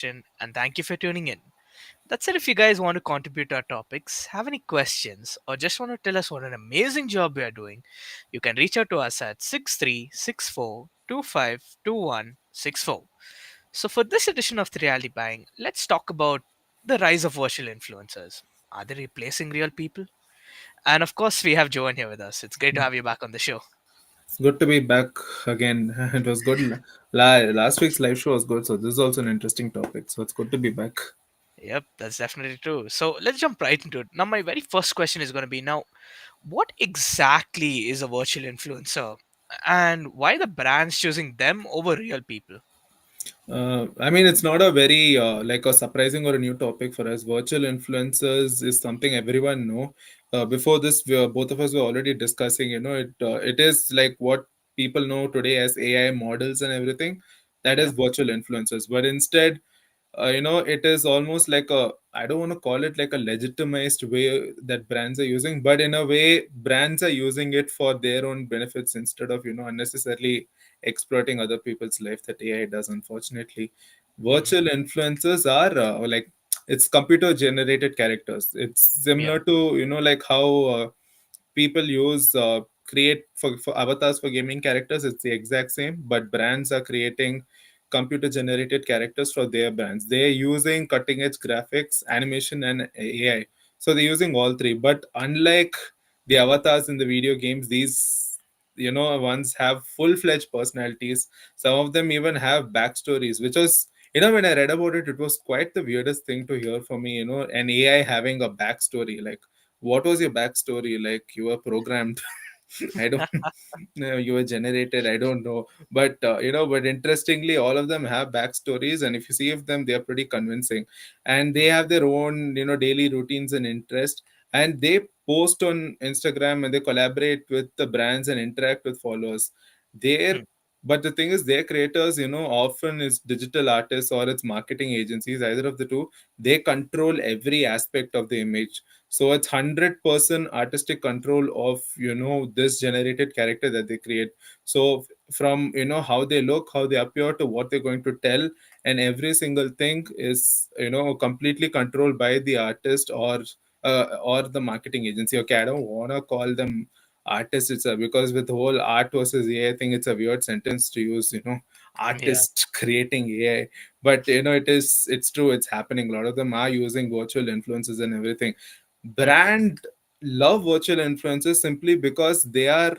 session, and thank you for tuning in. That said, if you guys want to contribute to our topics, have any questions, or just want to tell us what an amazing job we are doing, you can reach out to us at 6364252164. So, for this edition of The Reality Bang, let's talk about the rise of virtual influencers. Are they replacing real people? And of course, we have Johan here with us. It's great to have you back on the show. It's good to be back again. It was good. Last week's live show was good, so this is also an interesting topic. So it's good to be back. Yep, that's definitely true. So let's jump right into it. Now, my very first question is going to be now, what exactly is a virtual influencer and why the brands choosing them over real people? I mean, it's not a very like a surprising or a new topic for us. Virtual influencers is something everyone know. Before this, both of us were already discussing. It is like what people know today as AI models and everything. That is Yep. virtual influencers. But instead, it is almost like a, I don't want to call it like a legitimized way that brands are using, but in a way brands are using it for their own benefits instead of unnecessarily exploiting other people's life that AI does, unfortunately. Hmm. Virtual influencers are like, it's computer generated characters. It's Yeah. similar to like how people use create for avatars for gaming characters. It's the exact same, but brands are creating computer generated characters for their brands. They're using cutting edge graphics, animation, and AI. So they're using all three. But unlike the avatars in the video games, these ones have full fledged personalities. Some of them even have backstories, which was, when I read about it, it was quite the weirdest thing to hear for me. An AI having a backstory. Like, what was your backstory? Like, you were programmed. I don't know, you were generated. I don't know. But, but interestingly, all of them have backstories. And if you see of them, they are pretty convincing. And they have their own, daily routines and interest. And they post on Instagram and they collaborate with the brands and interact with followers. They're Hmm. but the thing is, their creators, often is digital artists or it's marketing agencies, either of the two. They control every aspect of the image, so it's 100% artistic control of this generated character that they create. So from how they look, how they appear, to what they're going to tell, and every single thing is completely controlled by the artist or the marketing agency. Okay, I don't want to call them artists itself, because with the whole art versus AI thing, it's a weird sentence to use. Yeah. Artist creating AI, but it's true, it's happening. A lot of them are using virtual influences and everything. Hmm. Brand love virtual influences simply because they are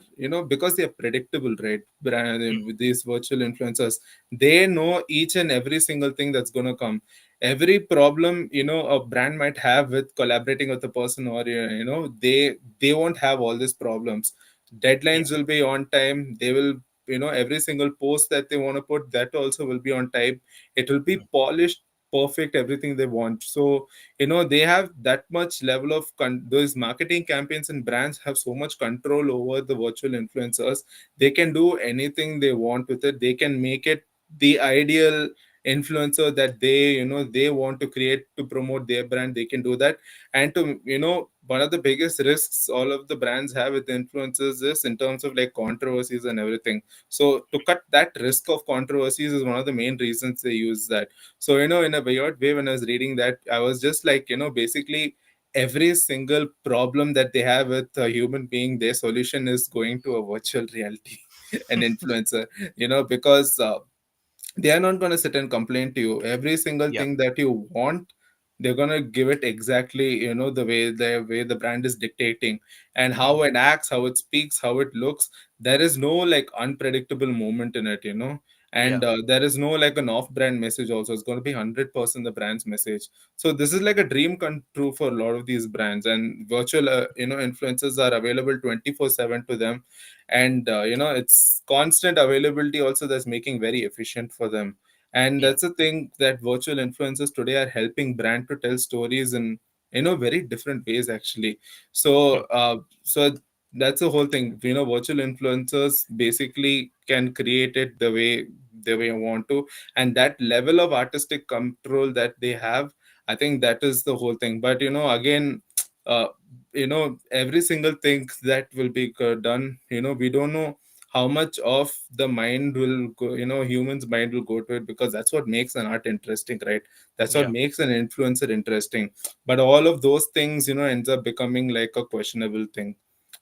because they are predictable, right? Brand with these virtual influencers, they know each and every single thing that's going to come. Every problem a brand might have with collaborating with a person, or they won't have all these problems. Yeah. Deadlines will be on time. They will, every single post that they want to put, that also will be on time. It will be Hmm. polished, perfect, everything they want. So they have that much level of those marketing campaigns, and brands have so much control over the virtual influencers. They can do anything they want with it. They can make it the ideal influencer that they want to create to promote their brand. They can do that. And to one of the biggest risks all of the brands have with influencers is in terms of like controversies and everything. So to cut that risk of controversies is one of the main reasons they use that. So, in a weird way, when I was reading that, I was just like, basically every single problem that they have with a human being, their solution is going to a virtual reality, an influencer, because they are not going to sit and complain to you. Every single Yep. thing that you want, they're going to give it exactly the brand is dictating. And Hmm. how it acts, how it speaks, how it looks, there is no like unpredictable moment in it. Yeah. And there is no like an off brand message also. It's going to be 100% the brand's message. So this is like a dream come true for a lot of these brands, and virtual influencers are available 24/7 to them. And it's constant availability also, that's making very efficient for them. And Yeah. that's the thing, that virtual influencers today are helping brand to tell stories in very different ways, actually. Hmm. So that's the whole thing. Virtual influencers basically can create it the way you want to. And that level of artistic control that they have, I think that is the whole thing. But again, uh, every single thing that will be done, we don't know how much of the mind will go, humans mind will go to it, because that's what makes an art interesting, right? That's what Yeah. makes an influencer interesting. But all of those things, ends up becoming like a questionable thing.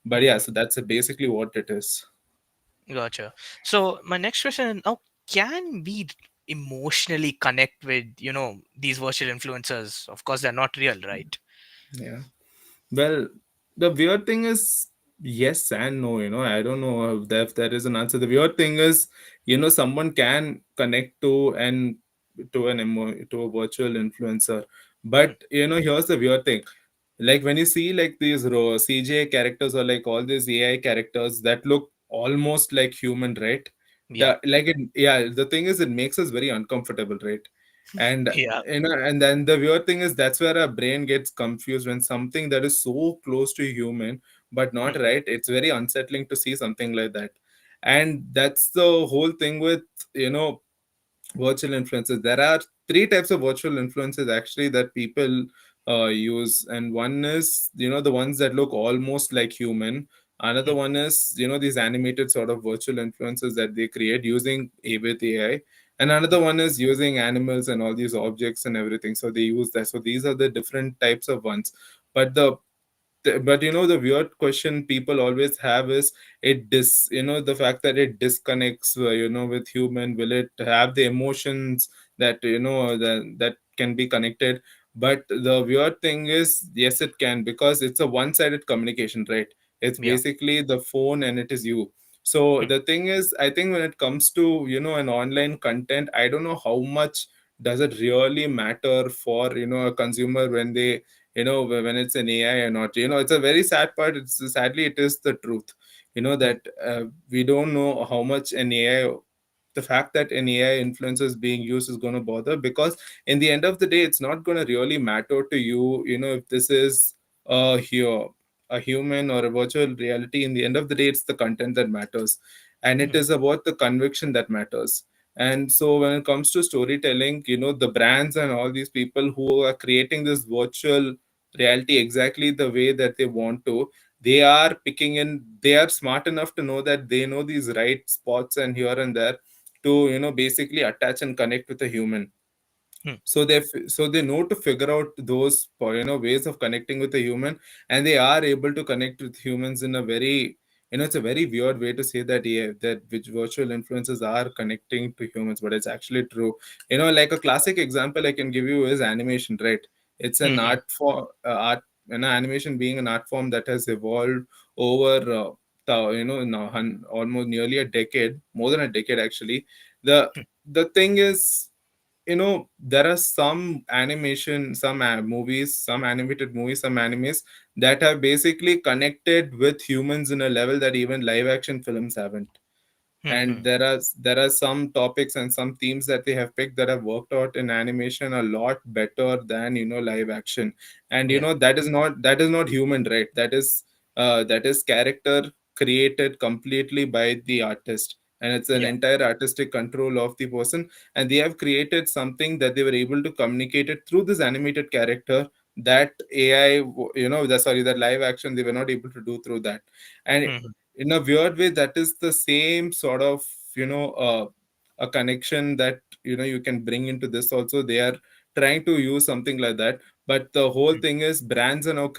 But yeah, Hmm. so that's basically what it is. Gotcha. So my next question now, can we emotionally connect with, these virtual influencers? Of course, they're not real, right? Yeah. Well, the weird thing is yes and no. I don't know if there is an answer. The weird thing is, someone can connect to a virtual influencer, Hmm. but here's the weird thing. Like when you see like these CGI characters, or like all these AI characters that look almost like human, right? Yeah. Yeah, the thing is, it makes us very uncomfortable, right? And Yeah. and then the weird thing is, that's where our brain gets confused when something that is so close to human but not Hmm. right. It's very unsettling to see something like that. And that's the whole thing with you know virtual influencers. There are three types of virtual influencers actually that people use, and one is the ones that look almost like human. Another Hmm. one is these animated sort of virtual influencers that they create using with AI, and another one is using animals and all these objects and everything. So they use that. So these are the different types of ones. But but the weird question people always have is, the fact that it disconnects with human. Will it have the emotions that that can be connected? But the weird thing is, yes, it can, because it's a one-sided communication, right? It's Yeah. basically the phone and it is you. So Hmm. the thing is, I think when it comes to an online content, I don't know how much does it really matter for a consumer when they when it's an AI or not. It's a very sad part. It's sadly it is the truth. Hmm. That we don't know how much an AI, the fact that an AI influencer is being used is going to bother, because in the end of the day, it's not going to really matter to you. If this is here a human or a virtual reality. In the end of the day, it's the content that matters, and it Hmm. is about the conviction that matters. And so when it comes to storytelling, the brands and all these people who are creating this virtual reality exactly the way that they want to, they are picking in, they are smart enough to know that they know these right spots and here and there to basically attach and connect with a human. Hmm. So they know to figure out those ways of connecting with a human, and they are able to connect with humans in a very, it's a very weird way to say that, yeah, that which virtual influences are connecting to humans, but it's actually true. Like a classic example I can give you is animation, right? It's an Hmm. art, animation being an art form that has evolved over now almost nearly a decade, more than a decade actually. The the thing is, there are some animation, some movies, some animated movies, some animes that have basically connected with humans in a level that even live action films haven't. Hmm. And Hmm. there are some topics and some themes that they have picked that have worked out in animation a lot better than live action. And Yeah. that is not human, right? That is character created completely by the artist, and it's an Yeah. entire artistic control of the person. And they have created something that they were able to communicate it through this animated character that AI, that live action, they were not able to do through that. And Hmm. in a weird way, that is the same sort of a connection that you can bring into this also. They are trying to use something like that. But the whole Hmm. thing is, brands are now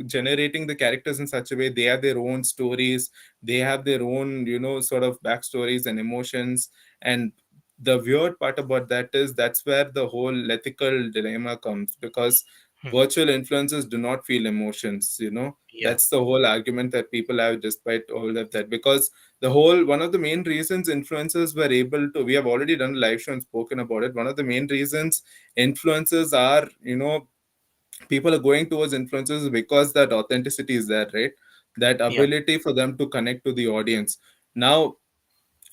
generating the characters in such a way. They have their own stories, they have their own sort of backstories and emotions. And the weird part about that is, that's where the whole ethical dilemma comes, because Hmm. virtual influencers do not feel emotions. Yeah. That's the whole argument that people have, despite all of that. Because the whole one of the main reasons influencers were able to, we have already done a live show and spoken about it. One of the main reasons influencers are, people are going towards influencers, because that authenticity is there, right? That Yeah. ability for them to connect to the audience. Now,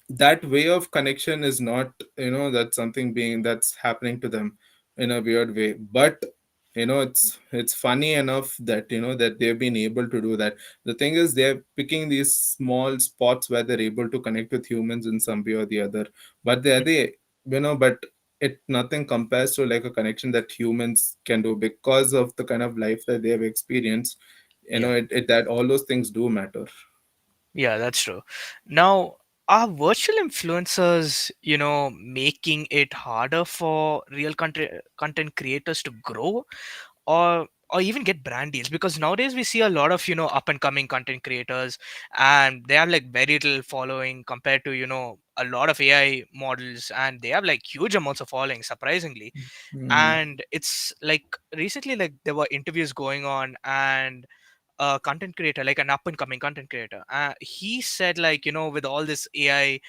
that way of connection is not, that's something being that's happening to them in a weird way. But it's funny enough that that they've been able to do that. The thing is, they're picking these small spots where they're able to connect with humans in some way or the other. But but it nothing compares to like a connection that humans can do, because of the kind of life that they have experienced. Yeah. That all those things do matter. Yeah, that's true. Now, are virtual influencers, making it harder for real content creators to grow, or even get brand deals? Because nowadays we see a lot of, up and coming content creators, and they have like very little following compared to, a lot of AI models, and they have like huge amounts of following, surprisingly. Hmm. And it's like recently, like there were interviews going on, and a content creator, like an up and coming content creator, he said, like, with all this AI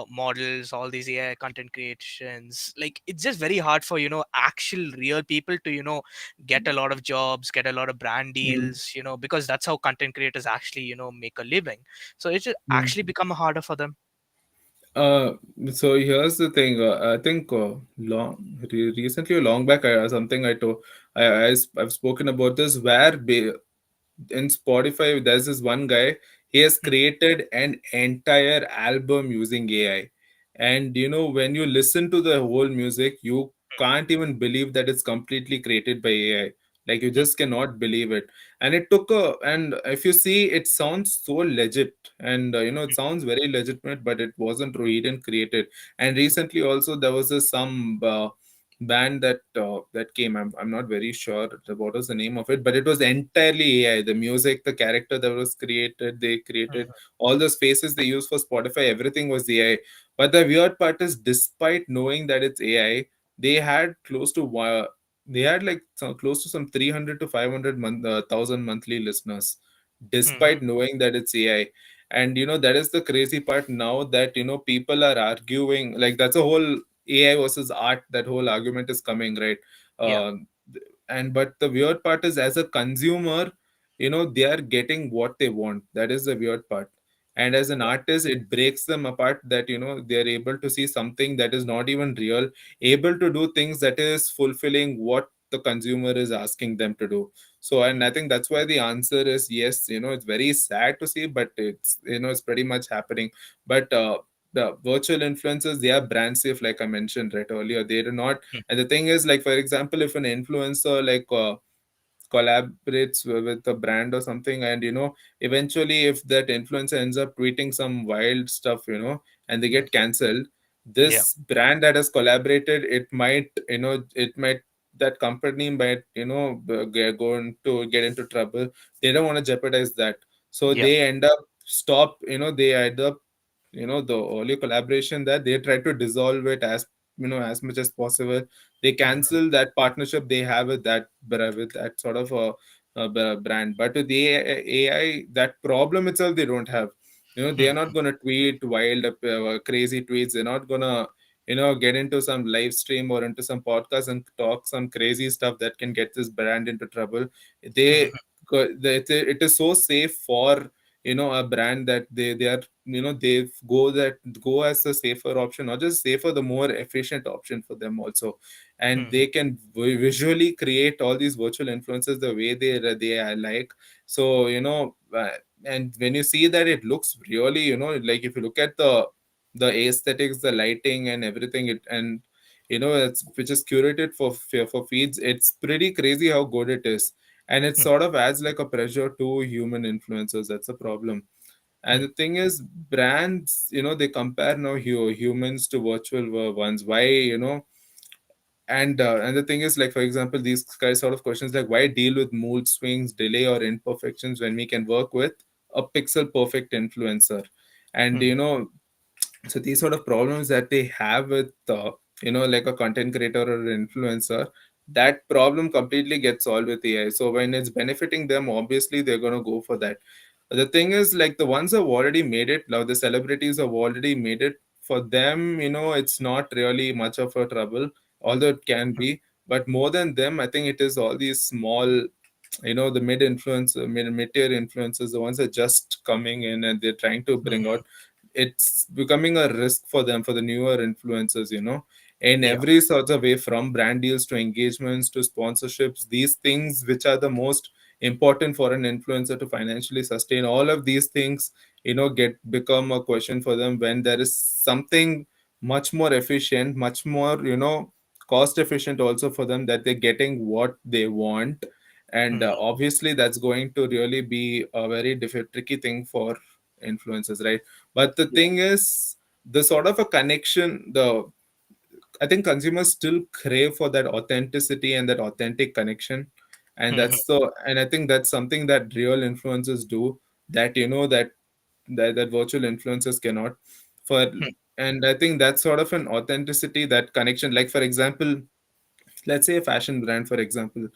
models, all these AI content creations, like it's just very hard for, actual real people to, get a lot of jobs, get a lot of brand Hmm. deals, because that's how content creators actually, make a living. So it's just Hmm. actually become harder for them. Uh, so here's the thing. I think recently or long back, something I told, I've spoken about this where in Spotify, there's this one guy. He has Hmm, created an entire album using AI, and when you listen to the whole music, you can't even believe that it's completely created by AI. Like you hmm, just cannot believe it. And it took a and if you see, it sounds so legit, and it hmm, sounds very legitimate, but it wasn't true. He didn't create it. And recently also there was some band that came. I'm not very sure what was the name of it, but it was entirely AI. The music, the character that was created, they created hmm, all those faces they use for Spotify. Everything was AI. But the weird part is, despite knowing that it's AI, they had close to they had like close to some 300 to 500 thousand monthly listeners, hmm, hmm, despite knowing that it's AI. And that is the crazy part now, that people are arguing, like that's a whole AI versus art, that whole argument is coming, right? yeah, uh, and but the weird part is, as a consumer, they are getting what they want. That is the weird part. And as an yeah, artist, it breaks them apart, that they are able to see something that is not even real, able to do things that is fulfilling what the consumer is asking them to do. So, and hmm, I think that's why the answer is yes. It's very sad to see, but it's pretty much happening. But the virtual influencers, they are brand safe, like I mentioned right earlier. They do not. hmm, And the thing is, like, for example, if an influencer like collaborates with a brand or something, and eventually if that influencer ends up tweeting some wild stuff, and they hmm, get cancelled, yeah, this brand that has collaborated, it might that company might go into get into trouble. They don't want to jeopardize that, so yeah, they end up stop they end up the early collaboration, that they try to dissolve it as much as possible. They hmm, cancel that partnership they have with that sort of a brand. But with the AI, that problem itself they don't have. They hmm, are not going to tweet wild crazy tweets. They're not going to get into some live stream or into some podcast and talk some crazy stuff that can get this brand into trouble. hmm, It is so safe for a brand, that they are they go as a safer option, not just safer, the more efficient option for them also. And hmm, they can visually create all these virtual influences the way they are like. So and when you see that, it looks really, like, if you look at the aesthetics, the lighting and everything, it and it's which is curated for feeds, it's pretty crazy how good it is. And it hmm, sort of adds like a pressure to human influencers. That's a problem. And hmm, the thing is, brands, they compare now humans to virtual ones. Why, and the thing is, like, for example, these guys sort of questions, like, why deal with mood swings, delay, or imperfections when we can work with a pixel perfect influencer? And hmm, so these sort of problems that they have with like a content creator or an influencer, that problem completely gets solved with AI. So when it's benefiting them, obviously they're going to go for that. The thing is, like, the ones who have already made it now, the celebrities have already made it, for them, it's not really much of a trouble, although it can hmm, be. But more than them, I think it is all these small, the mid-tier influencers, the ones that are just coming in and they're trying to bring hmm, out. It's becoming a risk for them, for the newer influencers, in yeah, every sort of way, from brand deals to engagements to sponsorships, these things which are the most important for an influencer to financially sustain. All of these things, get become a question for them when there is something much more efficient, much more, cost efficient also for them, that they're getting what they want. And hmm, obviously that's going to really be a very tricky thing for influencers, right? But the Yeah. thing is, the sort of a connection, the I think consumers still crave for that authenticity and that authentic connection. And Mhm. I think that's something that real influencers do, that that virtual influencers cannot. For And I think that's sort of an authenticity, that connection. Like for example, let's say a fashion brand, for example,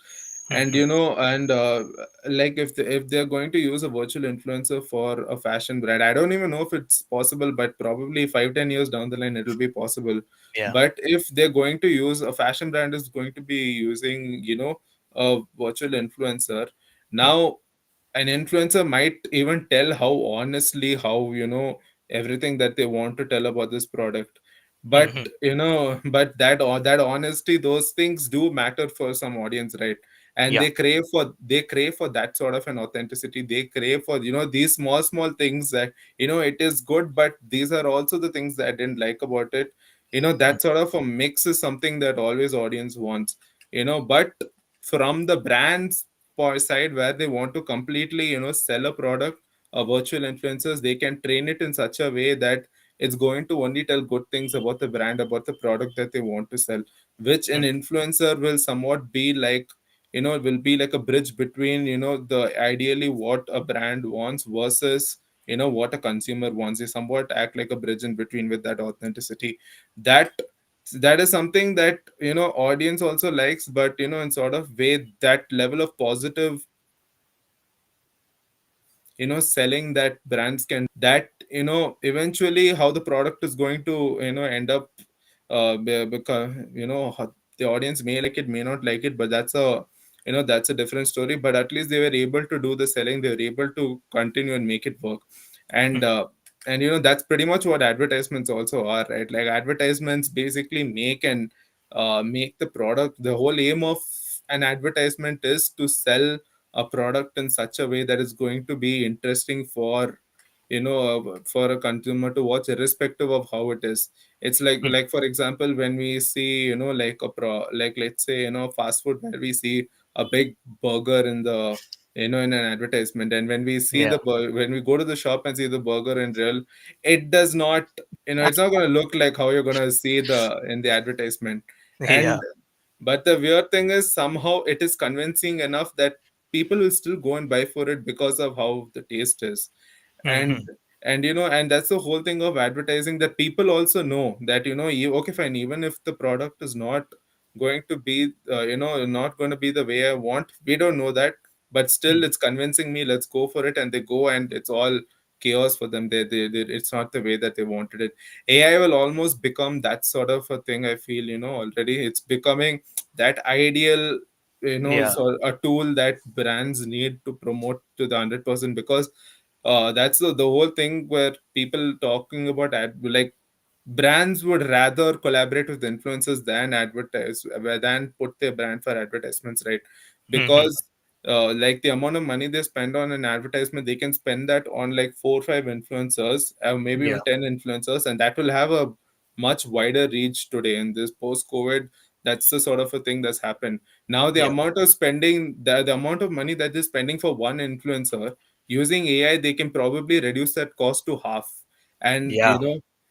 and Mhm. like if they're going to use a virtual influencer for a fashion brand, I don't even know if it's possible, but probably 5-10 years down the line it will be possible. Yeah. But if they're going to use, a fashion brand is going to be using, a virtual influencer. Now an influencer might even tell how honestly, how everything that they want to tell about this product. But Mhm. but that honesty, those things do matter for some audience, right? And Yeah. they crave for that sort of an authenticity. They crave for these small things, that it is good, but these are also the things that I didn't like about it. Mm. That sort of a mix is something that always audience wants. But from the brands side, where they want to completely sell a product, virtual influencers, they can train it in such a way that it's going to only tell good things about the brand, about the product that they want to sell, which an Mm. influencer will somewhat be like, will be like a bridge between the ideally what a brand wants versus what a consumer wants. They somewhat act like a bridge in between with that authenticity. That that is something that audience also likes, but in sort of way, that level of positive selling that brands can, that eventually how the product is going to end up, because the audience may like it, may not like it, but that's a different story. But at least they were able to do the selling, they were able to continue and make it work. and Mhm. uh, and that's pretty much what advertisements also are, right? Like advertisements basically make the product. The whole aim of an advertisement is to sell a product in such a way that is going to be interesting for a consumer to watch, irrespective of how it is. It's Mm. like for example, when we see like like let's say fast food, where we see a big burger in the in an advertisement, and when we see Yeah. when we go to the shop and see the burger in real, it does not, it's not going to look like how you're going to see the in the advertisement. Yeah. And but the weird thing is, somehow it is convincing enough that people will still go and buy for it because of how the taste is. and Mhm. and that's the whole thing of advertising, that people also know that okay, fine, even if the product is not going to be not going to be the way I want, we don't know that, but still Mm. it's convincing me, let's go for it. And they go, and it's all chaos for them. It's not the way that they wanted it. AI will almost become that sort of a thing, I feel. Already it's becoming that ideal, Yeah. so a tool that brands need to promote to the 100%. Because that's the whole thing, where people talking about like brands would rather collaborate with influencers than advertise, than put their brand for advertisements, right? Mhm. Because like the amount of money they spend on an advertisement, they can spend that on like 4 or 5 influencers, maybe Yeah. even 10 influencers, and that will have a much wider reach today in this post COVID. That's the sort of a thing that's happened. Now the Yeah. amount of spending, the amount of money that they're spending for one influencer, using AI, they can probably reduce that cost to half. And Yeah.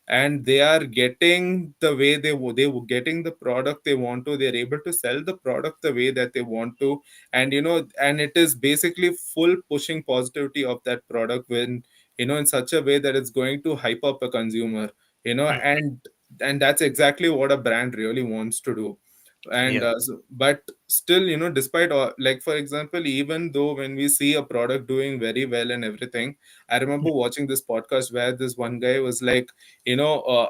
and they are getting the way they were getting the product they want to. They're able to sell the product the way that they want to. And and it is basically full pushing positivity of that product, when in such a way that it's going to hype up a consumer. Mm. And that's exactly what a brand really wants to do. And Yeah. but still, despite all, like for example, even though when we see a product doing very well and everything, I remember watching this podcast where this one guy was like, you know uh,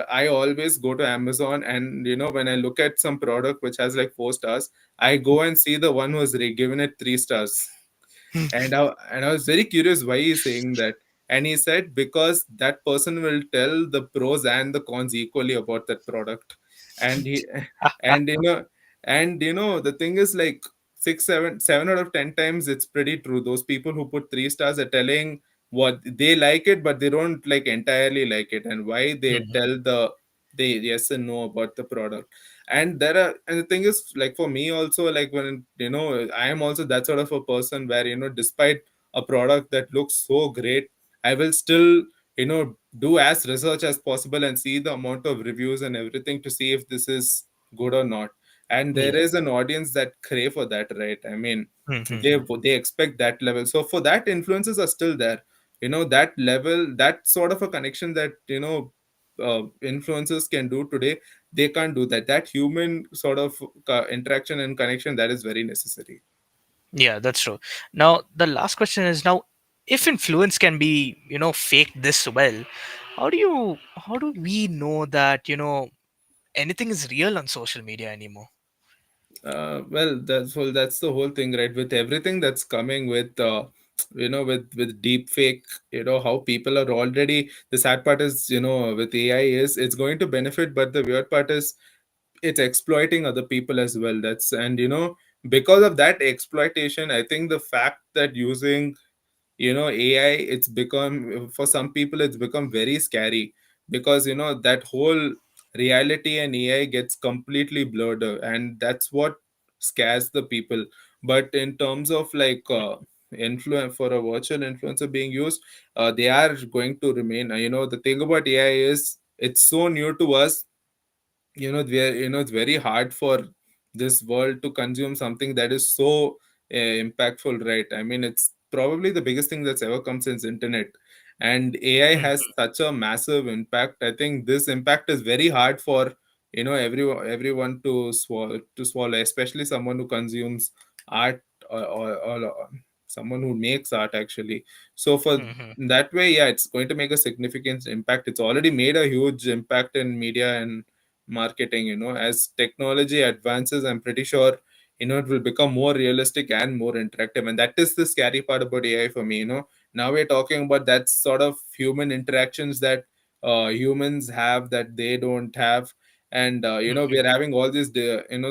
I always go to Amazon, and when I look at some product which has like 4 stars, I go and see the one who's given it 3 stars. And I was very curious why he's saying that. And he said, because that person will tell the pros and the cons equally about that product. And he and the thing is, like, 7 out of 10 times it's pretty true. Those people who put 3 stars are telling what they like it, but they don't like entirely like it, and why they Mhm. tell the yes and no about the product. And the thing is, like, for me also, like, when I am also that sort of a person where despite a product that looks so great, I will still, do as research as possible and see the amount of reviews and everything to see if this is good or not. And there Yeah. is an audience that crave for that, right? I mean, they Mm-hmm. they expect that level. So for that, influences are still there. That level, that sort of a connection that influencers can do today, they can't do that. That human sort of interaction and connection, that is very necessary. Yeah, that's true. Now, the last question is now, if influence can be, faked this well, how do we know that, anything is real on social media anymore? Well, that's the whole thing, right? With everything that's coming with with deep fake, how people are already. The sad part is, with AI is it's going to benefit, but the weird part is it's exploiting other people as well. That's and because of that exploitation, I think the fact that using AI, it's become, for some people it's become very scary, because that whole reality and AI gets completely blurred, and that's what scares the people. But in terms of like influence for a virtual influencer being used, they are going to remain. The thing about AI is it's so new to us. It's very hard for this world to consume something that is so impactful, right? I mean, it's probably the biggest thing that's ever come since internet, and AI has Mhm. such a massive impact. I think this impact is very hard for everyone to swallow, especially someone who consumes art, or someone who makes art actually. So for Mhm. that way, yeah, it's going to make a significant impact. It's already made a huge impact in media and marketing. As technology advances, I'm pretty sure it will become more realistic and more interactive, and that is the scary part about AI for me. Now we're talking about that sort of human interactions that humans have that they don't have. And Mhm. we're having all these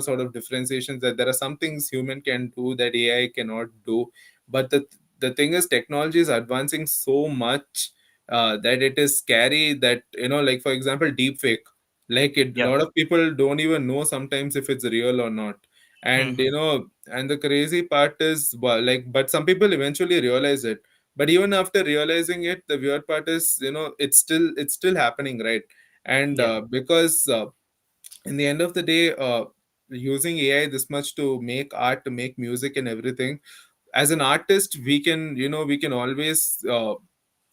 sort of differentiations, that there are some things human can do that AI cannot do. But the thing is, technology is advancing so much that it is scary, that like for example, deep fake, like a Yeah. lot of people don't even know sometimes if it's real or not. And Mhm. and the crazy part is, well, like, but some people eventually realize it. But even after realizing it, the weird part is, it's still happening, right? And Yeah. because in the end of the day, using AI this much to make art, to make music and everything, as an artist, we can always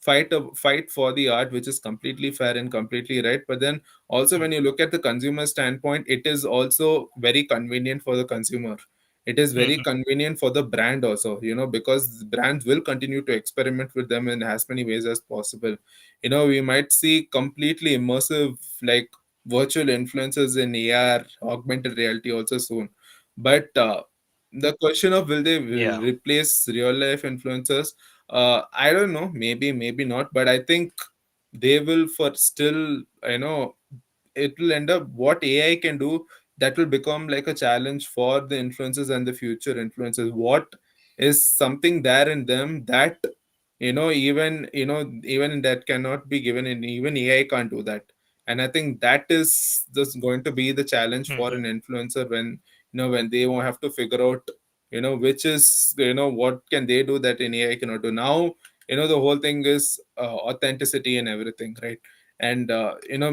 fight for the art, which is completely fair and completely right. But then also, when you look at the consumer standpoint, it is also very convenient for the consumer. It is very Mhm. convenient for the brand also, because brands will continue to experiment with them in as many ways as possible. We might see completely immersive, like, virtual influences in AR, augmented reality also soon. But the question of will they will Yeah. replace real life influencers, I don't know, maybe not, but I think they will, for still, it will end up what AI can do, that will become like a challenge for the influencers and the future influencers. What is something there in them that even that cannot be given, in even AI can't do that. And I think that is just going to be the challenge for Mhm. an influencer, when they won't have to figure out which is, what can they do that an AI cannot do. Now the whole thing is authenticity and everything, right? And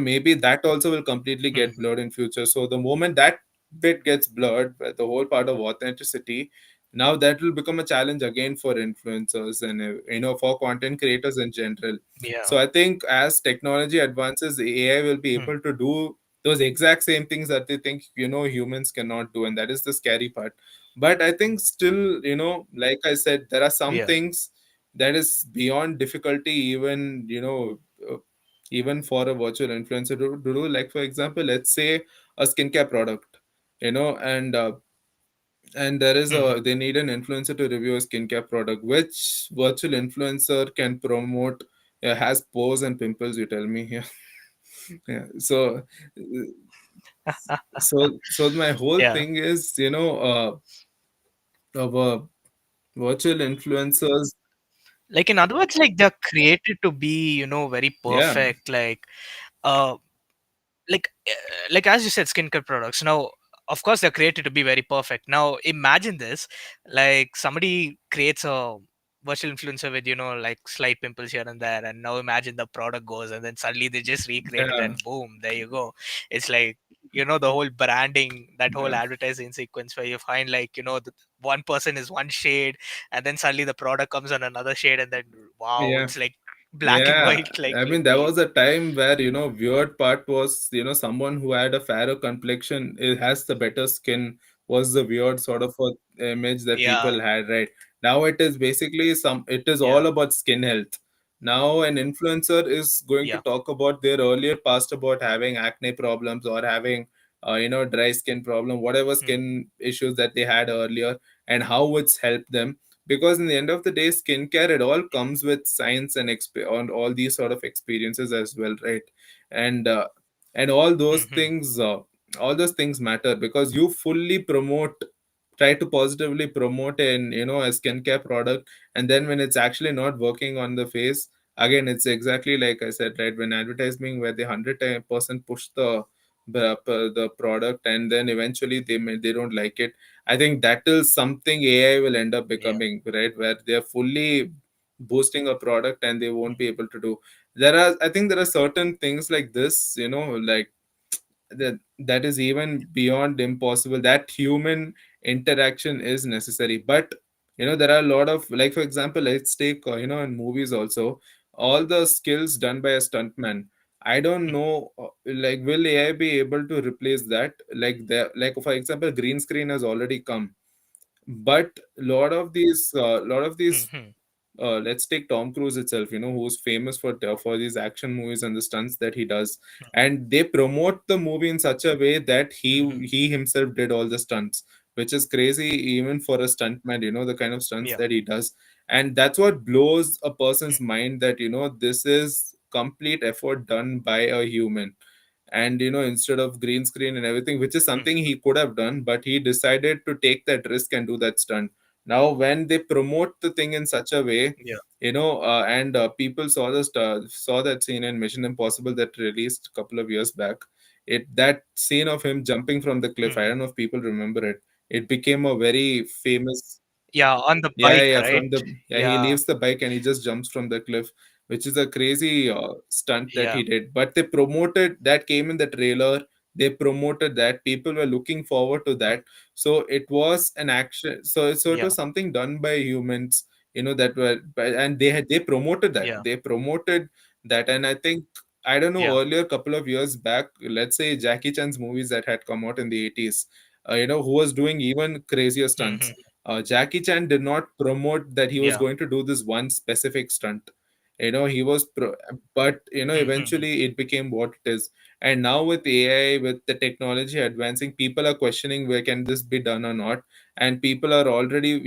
maybe that also will completely get Mhm. blurred in future. So the moment that bit gets blurred, the whole part of authenticity, now that will become a challenge again for influencers and for content creators in general. Yeah. So I think as technology advances, AI will be Mhm. able to do those exact same things that they think humans cannot do, and that is the scary part. But I think still, like I said, there are some Yeah. things that is beyond difficulty, even even for a virtual influencer to do. Like for example, let's say a skincare product, and there is Mhm. a they need an influencer to review a skincare product. Which virtual influencer can promote, has pores and pimples, you tell me? Yeah. Yeah. So my whole Yeah. thing is, our virtual influencers. Like in other words, like they're created to be, very Yeah. perfect. Uh, like as you said, skincare products. Now, of course, they're created to be very perfect. Now, imagine this: like somebody creates a virtual influencer with, like slight pimples here and there, and now imagine the product goes, and then suddenly they just recreate it, Yeah, and boom, there you go. It's like, the whole branding, that whole yeah, advertising sequence where you find, like, the one person is one shade, and then suddenly the product comes on another shade, and then wow, yeah. it's like black and Yeah, white, like I mean, there literally. was a time where, weird part was, someone who had a fairer complexion, it has the better skin, was the weird sort of a image that Yeah, people had, right? Now it is basically it is all yeah, about skin health. Now an influencer is going to yeah. talk about their earlier past about having acne problems or having, dry skin problem, whatever Hmm, skin issues that they had earlier, and how it's helped them. Because in the end of the day, skincare, it all comes with science and on all these sort of experiences as well, right? And uh, and all hmm, those hmm. things, matter, because you fully try to positively promote an, a skincare product, and then when it's actually not working on the face, again, it's exactly like I said, right? When advertising, where they 100% push the product, and then eventually they don't like it. I think that is something AI will end up Yeah. becoming, right? Where they're fully boosting a product and they won't be Mhm, able to do. I think there are certain things like this, like that is even beyond impossible. That human interaction is necessary. But, there are a lot of, like, for example, let's take, in movies also, all the skills done by a stuntman. I don't mhm, know, like, will AI be able to replace that? Like, for example, green screen has already come, but lot of these mhm, let's take Tom Cruise itself, who's famous for these action movies and the stunts that he does, mhm, and they promote the movie in such a way that mhm. he himself did all the stunts, which is crazy even for a stuntman, the kind of stunts Yeah. that he does, and that's what blows a person's Mhm, mind, that this is complete effort done by a human. And instead of green screen and everything, which is mhm. something he could have done, but he decided to take that risk and do that stunt. Now when they promote the thing in such a way, Yeah. and people saw that scene in Mission Impossible that released a couple of years back, that scene of him jumping from the cliff, I Mhm. don't know if people remember it. It became a very famous. Yeah, on the Yeah, bike, yeah, right? he Yeah, leaves the bike and he just jumps from the cliff, which is a crazy stunt that yeah. he did. But they promoted that, came in the trailer. They promoted that. People were looking forward to Mhm. that. So it was an action. So it Yeah, was something done by humans, that were, and they promoted that. yeah, They promoted that, and I think, I don't know, yeah. earlier, couple of years back, let's say Jackie Chan's movies that had come out in the 80s, who was doing even crazier Mhm. stunts. Jackie Chan did not promote that he was Yeah. going to do this one specific stunt. But Mhm. eventually it became what it is. And now with AI, with the technology advancing, people are questioning where can this be done or not. And people are already,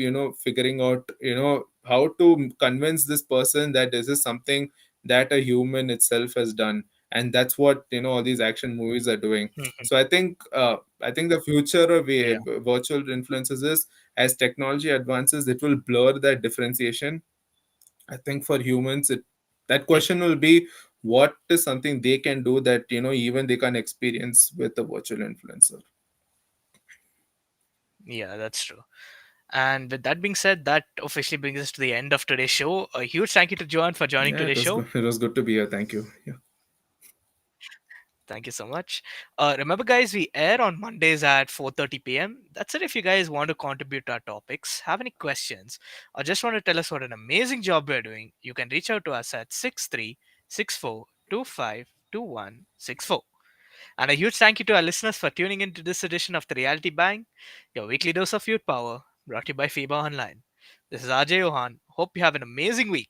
figuring out, how to convince this person that this is something that a human itself has done. And that's what, all these action movies are doing. Mhm. So I think the future of Yeah. virtual influences is, as technology advances, it will blur that differentiation. I think for humans, that Mhm. question will be, what is something they can do that even they can experience with a virtual influencer. Yeah, that's true. And with that being said, that officially brings us to the end of today's show. A huge thank you to Johan for joining Yeah, it today's was show. good. It was good to be here. Thank you. Yeah. Thank you so much. Remember, guys, we air on Mondays at 4:30 p.m. That's it. If you guys want to contribute to our topics, have any questions, or just want to tell us what an amazing job we're doing, you can reach out to us at 6364252164. And a huge thank you to our listeners for tuning into this edition of the Reality Bang, your weekly dose of youth power, brought to you by FIBA Online. This is RJ Johan. Hope you have an amazing week.